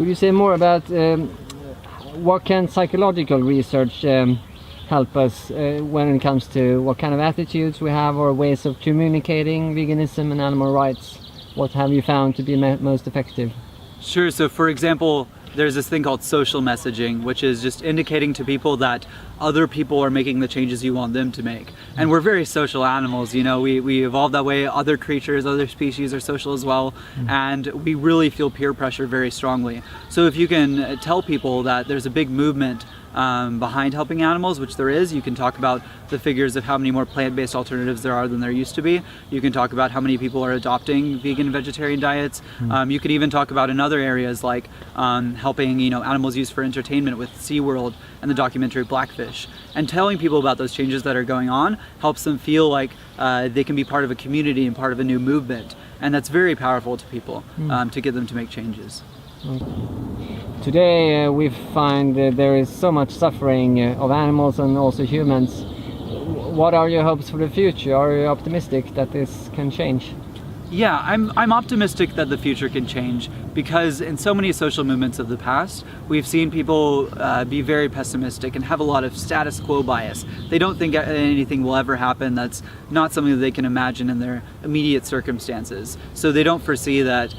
Could you say more about what can psychological research help us when it comes to what kind of attitudes we have or ways of communicating veganism and animal rights? What have you found to be most effective? Sure, so for example, there's this thing called social messaging, which is just indicating to people that other people are making the changes you want them to make. And we're very social animals, you know, we evolved that way. Other creatures, other species are social as well, and we really feel peer pressure very strongly. So if you can tell people that there's a big movement behind helping animals, which there is, you can talk about the figures of how many more plant-based alternatives there are than there used to be. You can talk about how many people are adopting vegan and vegetarian diets. You could even talk about in other areas like helping, you know, animals used for entertainment with SeaWorld and the documentary Blackfish. And telling people about those changes that are going on helps them feel like they can be part of a community and part of a new movement. And that's very powerful to people to get them to make changes. Today we find there is so much suffering of animals and also humans. What are your hopes for the future? Are you optimistic that this can change? Yeah, I'm optimistic that the future can change, because in so many social movements of the past, we've seen people be very pessimistic and have a lot of status quo bias. They don't think anything will ever happen that's not something that they can imagine in their immediate circumstances. So they don't foresee that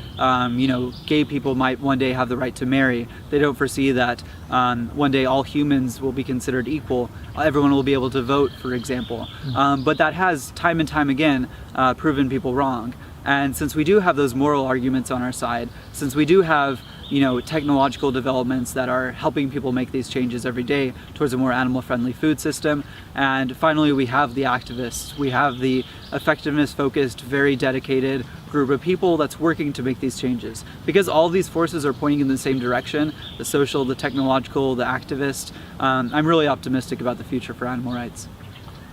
you know, gay people might one day have the right to marry. They don't foresee that one day all humans will be considered equal. Everyone will be able to vote, for example. But that has time and time again proven people wrong. And since we do have those moral arguments on our side, since we do have, you know, technological developments that are helping people make these changes every day towards a more animal-friendly food system, and finally we have the activists, we have the effectiveness-focused, very dedicated group of people that's working to make these changes. Because all these forces are pointing in the same direction, the social, the technological, the activist, I'm really optimistic about the future for animal rights.